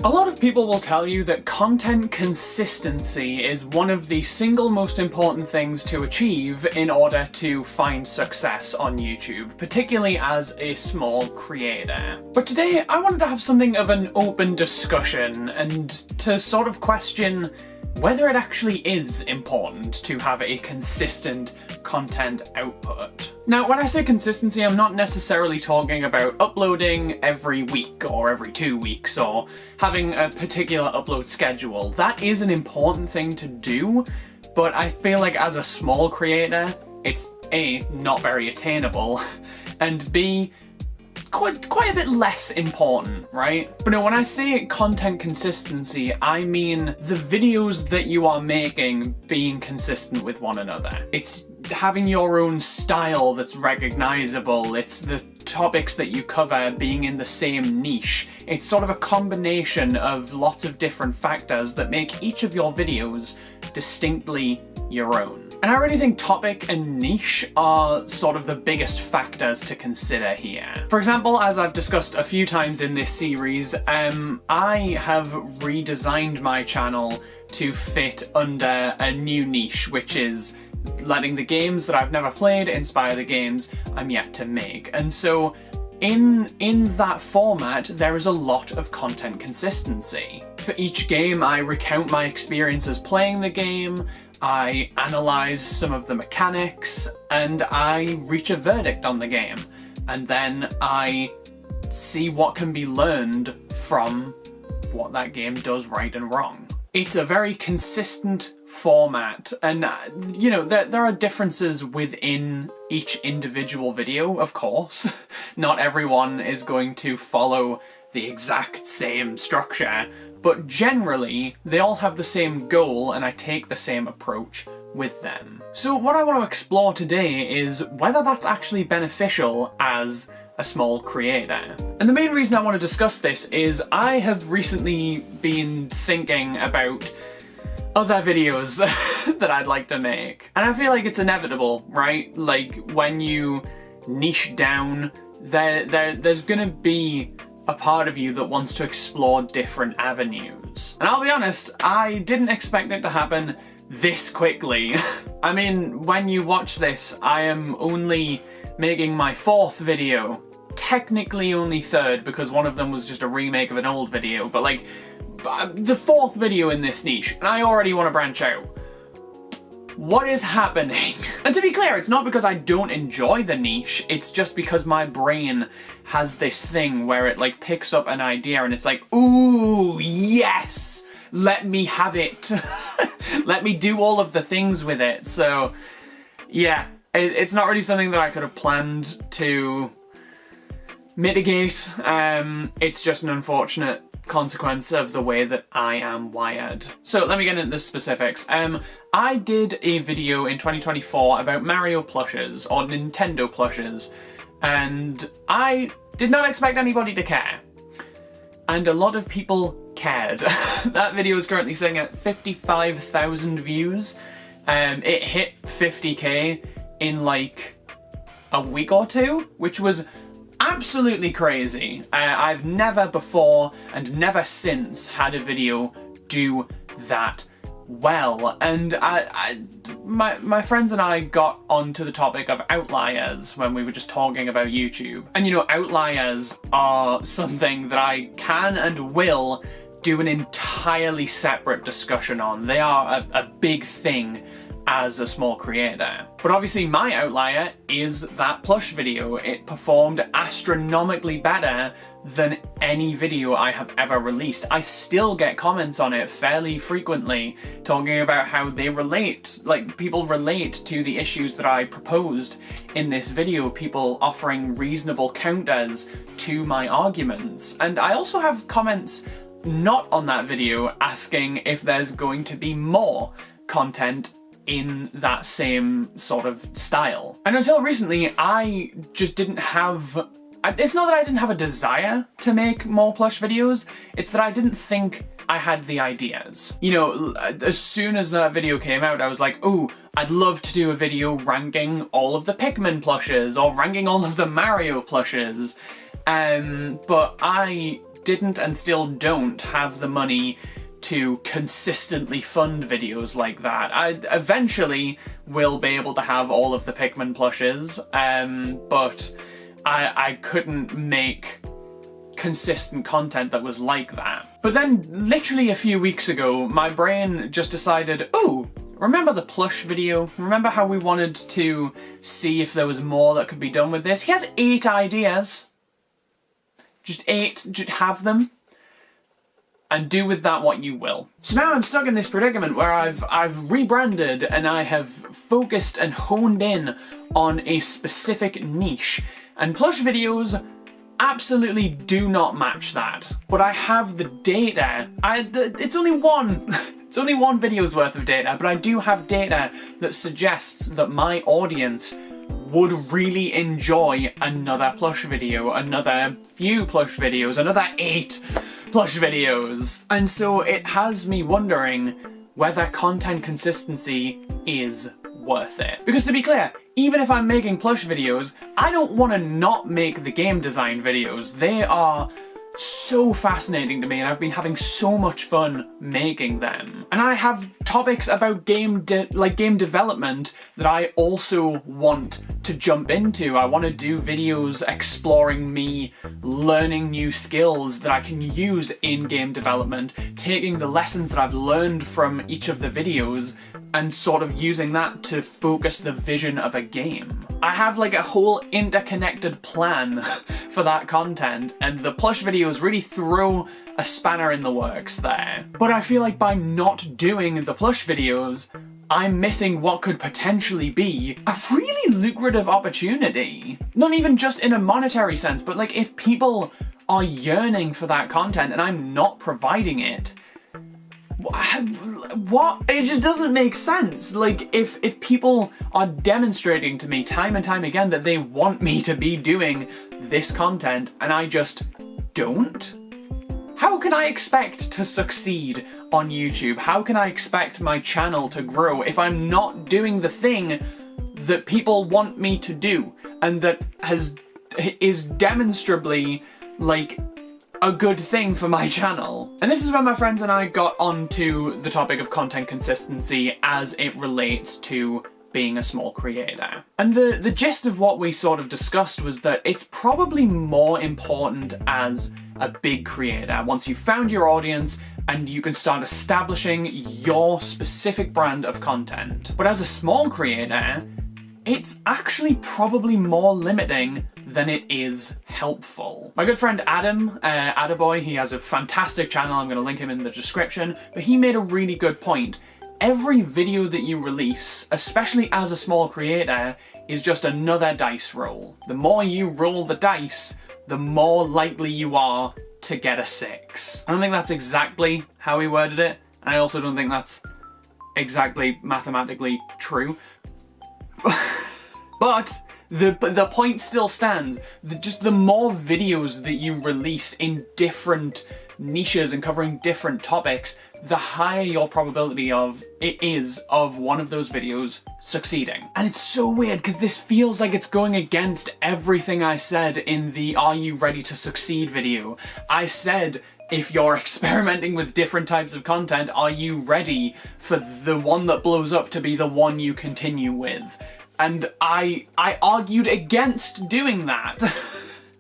A lot of people will tell you that content consistency is one of the single most important things to achieve in order to find success on YouTube, particularly as a small creator. But today I wanted to have something of an open discussion and to sort of question whether it actually is important to have a consistent content output. Now, when I say consistency, I'm not necessarily talking about uploading every week or every 2 weeks or having a particular upload schedule. That is an important thing to do, but I feel like as a small creator, it's A, not very attainable, and B, quite a bit less important, right? But no, when I say content consistency, I mean the videos that you are making being consistent with one another. It's having your own style that's recognizable. It's the topics that you cover being in the same niche. It's sort of a combination of lots of different factors that make each of your videos distinctly your own. And I really think topic and niche are sort of the biggest factors to consider here. For example, as I've discussed a few times in this series, I have redesigned my channel to fit under a new niche, which is letting the games that I've never played inspire the games I'm yet to make. And so in that format, there is a lot of content consistency. For each game, I recount my experiences playing the game, I analyse some of the mechanics, and I reach a verdict on the game. And then I see what can be learned from what that game does right and wrong. It's a very consistent format, and you know, there are differences within each individual video, of course. Not everyone is going to follow the exact same structure, but generally they all have the same goal and I take the same approach with them. So what I want to explore today is whether that's actually beneficial as a small creator. And the main reason I want to discuss this is I have recently been thinking about other videos that I'd like to make. And I feel like it's inevitable, right? Like when you niche down, there's gonna be a part of you that wants to explore different avenues. And I'll be honest, I didn't expect it to happen this quickly. I mean, when you watch this, I am only making my 4th video. Technically only 3rd, because one of them was just a remake of an old video, but like, the 4th video in this niche, and I already want to branch out. What is happening? And to be clear, it's not because I don't enjoy the niche, it's just because my brain has this thing where it like picks up an idea and it's like, ooh, yes! Let me have it. Let me do all of the things with it. So, yeah, it's not really something that I could have planned to mitigate. It's just an unfortunate consequence of the way that I am wired. So let me get into the specifics. I did a video in 2024 about Mario plushes, or Nintendo plushes, and I did not expect anybody to care. And a lot of people cared. That video is currently sitting at 55,000 views. It hit 50k in like a week or two, which was absolutely crazy. I've never before and never since had a video do that well, and my friends and I got onto the topic of outliers when we were just talking about YouTube. And you know, outliers are something that I can and will do an entirely separate discussion on. They are a big thing as a small creator. But obviously my outlier is that plush video. It performed astronomically better than any video I have ever released. I still get comments on it fairly frequently talking about how they relate, like people relate to the issues that I proposed in this video, people offering reasonable counters to my arguments. And I also have comments not on that video asking if there's going to be more content in that same sort of style. And until recently, I just didn't have... It's not that I didn't have a desire to make more plush videos, it's that I didn't think I had the ideas. You know, as soon as that video came out, I was like, ooh, I'd love to do a video ranking all of the Pikmin plushes, or ranking all of the Mario plushes. But I didn't and still don't have the money to consistently fund videos like that. I eventually will be able to have all of the Pikmin plushes, but I couldn't make consistent content that was like that. But then literally a few weeks ago, my brain just decided, oh, remember the plush video? Remember how we wanted to see if there was more that could be done with this? He has 8 ideas. Just 8, just have them. And do with that what you will. So now I'm stuck in this predicament where I've rebranded and I have focused and honed in on a specific niche. And plush videos absolutely do not match that. But I have the data. It's only one. It's only one video's worth of data, but I do have data that suggests that my audience would really enjoy another plush video, another few plush videos, another 8 plush videos. And so it has me wondering whether content consistency is worth it. Because to be clear, even if I'm making plush videos, I don't want to not make the game design videos. They are so fascinating to me and I've been having so much fun making them. And I have topics about game development that I also want to jump into. I want to do videos exploring me learning new skills that I can use in game development, taking the lessons that I've learned from each of the videos and sort of using that to focus the vision of a game. I have like a whole interconnected plan for that content, and the plush videos really throw a spanner in the works there. But I feel like by not doing the plush videos, I'm missing what could potentially be a really lucrative opportunity. Not even just in a monetary sense, but like if people are yearning for that content and I'm not providing it, what? It just doesn't make sense. Like, if people are demonstrating to me time and time again that they want me to be doing this content and I just don't, how can I expect to succeed on YouTube? How can I expect my channel to grow if I'm not doing the thing that people want me to do and that is demonstrably, like, a good thing for my channel? And this is where my friends and I got onto the topic of content consistency as it relates to being a small creator. And the gist of what we sort of discussed was that it's probably more important as a big creator, once you've found your audience and you can start establishing your specific brand of content. But as a small creator, it's actually probably more limiting than it is helpful. My good friend Adam, Adaboy, he has a fantastic channel, I'm going to link him in the description, but he made a really good point. Every video that you release, especially as a small creator, is just another dice roll. The more you roll the dice, the more likely you are to get a 6. I don't think that's exactly how he worded it, and I also don't think that's exactly mathematically true. But the point still stands. Just the more videos that you release in different niches and covering different topics, the higher your probability of one of those videos succeeding. And it's so weird because this feels like it's going against everything I said in the Are You Ready to Succeed video. I said, if you're experimenting with different types of content, are you ready for the one that blows up to be the one you continue with? And I argued against doing that.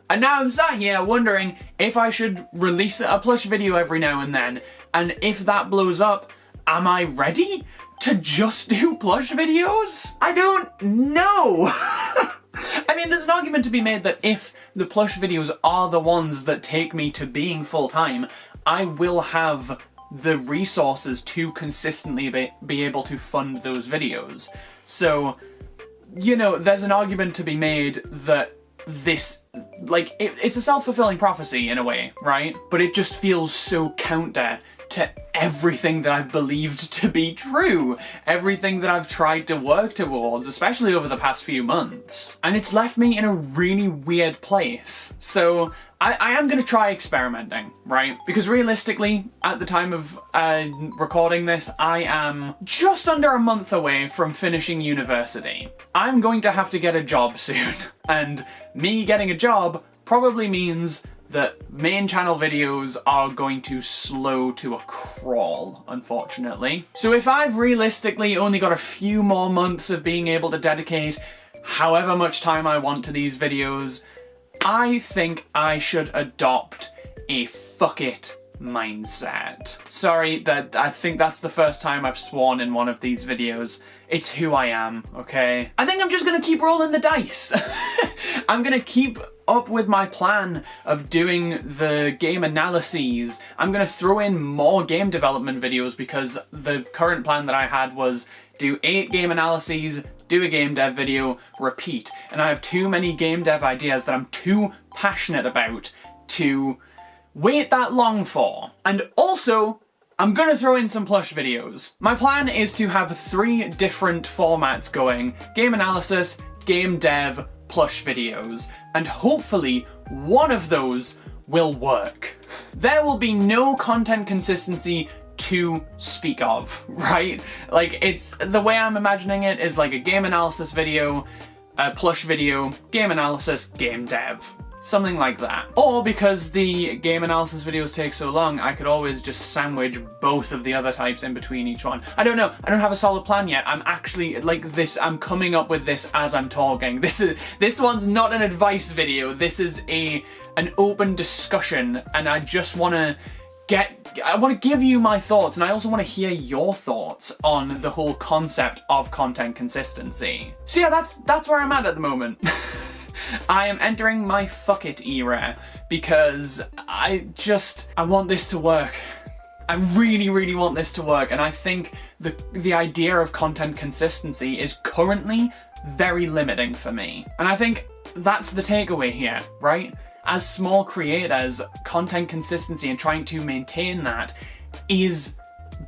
And now I'm sat here wondering if I should release a plush video every now and then, and if that blows up, am I ready to just do plush videos? I don't know. I mean, there's an argument to be made that if the plush videos are the ones that take me to being full-time, I will have the resources to consistently be able to fund those videos. So, you know, there's an argument to be made that this, like, it's a self-fulfilling prophecy in a way, right? But it just feels so counter to everything that I've believed to be true, everything that I've tried to work towards, especially over the past few months. And it's left me in a really weird place. So I am gonna try experimenting, right? Because realistically, at the time of recording this, I am just under a month away from finishing university. I'm going to have to get a job soon, and me getting a job probably means that main channel videos are going to slow to a crawl, unfortunately. So if I've realistically only got a few more months of being able to dedicate however much time I want to these videos, I think I should adopt a fuck it mindset. Sorry, that I think that's the first time I've sworn in one of these videos. It's who I am, okay? I think I'm just gonna keep rolling the dice. I'm gonna keep up with my plan of doing the game analyses. I'm gonna throw in more game development videos because the current plan that I had was do 8 game analyses, do a game dev video, repeat. And I have too many game dev ideas that I'm too passionate about to wait that long for. And also, I'm gonna throw in some plush videos. My plan is to have 3 different formats going: game analysis, game dev, plush videos, and hopefully one of those will work. There will be no content consistency to speak of, right? Like, it's the way I'm imagining it is like a game analysis video, a plush video, game analysis, game dev. Something like that. Or because the game analysis videos take so long, I could always just sandwich both of the other types in between each one. I don't know. I don't have a solid plan yet. I'm actually like this. I'm coming up with this as I'm talking. This one's not an advice video. This is an open discussion, and I just want to give you my thoughts, and I also want to hear your thoughts on the whole concept of content consistency. So yeah, that's where I'm at the moment. I am entering my fuck it era because I want this to work. I really, really want this to work, and I think the idea of content consistency is currently very limiting for me. And I think that's the takeaway here, right? As small creators, content consistency and trying to maintain that is,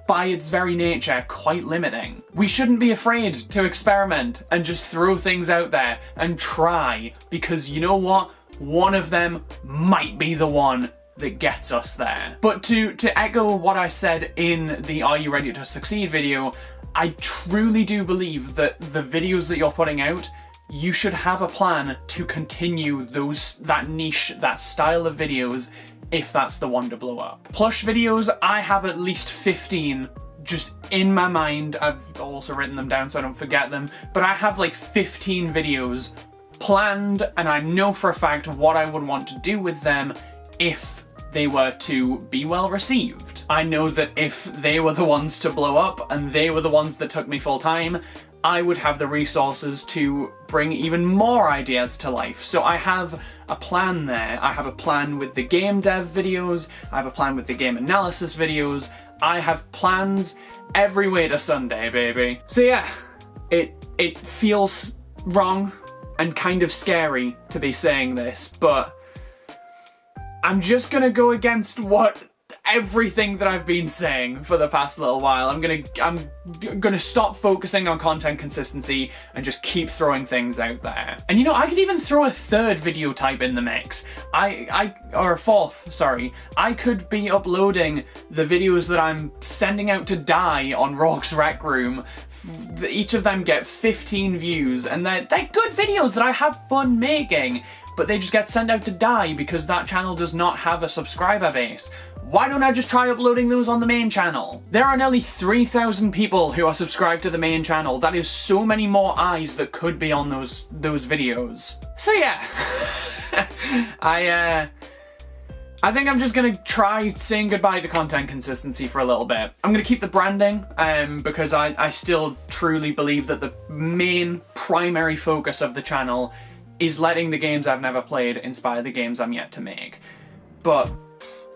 by its very nature, quite limiting. We shouldn't be afraid to experiment and just throw things out there and try, because you know what? One of them might be the one that gets us there. But to echo what I said in the Are You Ready to Succeed video, I truly do believe that the videos that you're putting out, you should have a plan to continue that niche, that style of videos, if that's the one to blow up. Plush videos, I have at least 15 just in my mind. I've also written them down so I don't forget them, but I have like 15 videos planned, and I know for a fact what I would want to do with them if they were to be well received. I know that if they were the ones to blow up and they were the ones that took me full time, I would have the resources to bring even more ideas to life. So I have a plan there. I have a plan with the game dev videos, I have a plan with the game analysis videos, I have plans every way to Sunday, baby. So yeah, it feels wrong and kind of scary to be saying this, but I'm just gonna go against everything that I've been saying for the past little while. I'm gonna stop focusing on content consistency and just keep throwing things out there. And you know, I could even throw a 3rd video type in the mix. Or a 4th, sorry. I could be uploading the videos that I'm sending out to die on Rock's Rec Room. Each of them get 15 views, and they're good videos that I have fun making, but they just get sent out to die because that channel does not have a subscriber base. Why don't I just try uploading those on the main channel? There are nearly 3,000 people who are subscribed to the main channel. That is so many more eyes that could be on those videos. So yeah, I think I'm just gonna try saying goodbye to content consistency for a little bit. I'm gonna keep the branding because I still truly believe that the main primary focus of the channel is letting the games I've never played inspire the games I'm yet to make. But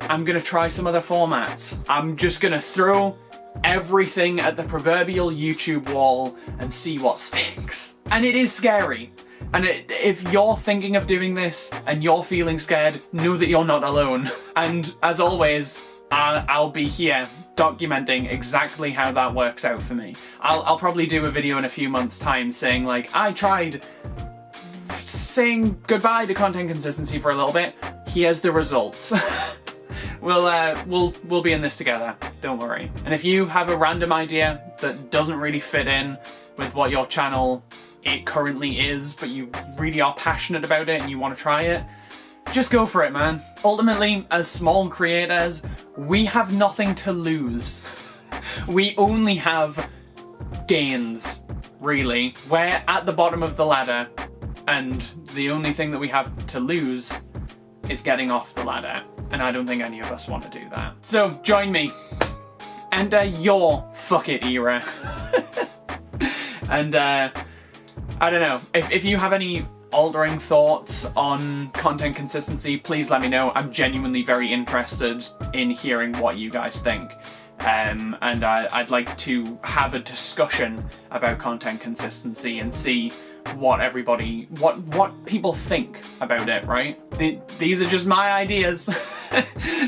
I'm gonna try some other formats. I'm just gonna throw everything at the proverbial YouTube wall and see what sticks. And it is scary. And if you're thinking of doing this and you're feeling scared, know that you're not alone. And as always, I'll be here documenting exactly how that works out for me. I'll probably do a video in a few months' time saying like, I tried saying goodbye to content consistency for a little bit. Here's the results. We'll be in this together, don't worry. And if you have a random idea that doesn't really fit in with what your channel currently is, but you really are passionate about it and you want to try it, just go for it, man. Ultimately, as small creators, we have nothing to lose. We only have gains, really. We're at the bottom of the ladder, and the only thing that we have to lose is getting off the ladder. And I don't think any of us want to do that. So join me. Enter your fuck it era. And I don't know, if you have any altering thoughts on content consistency, please let me know. I'm genuinely very interested in hearing what you guys think. And I'd like to have a discussion about content consistency and see what everybody, what people think about it, right? These are just my ideas.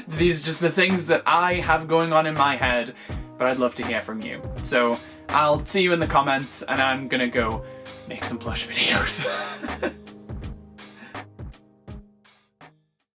These are just the things that I have going on in my head, but I'd love to hear from you. So I'll see you in the comments, and I'm gonna go make some plush videos.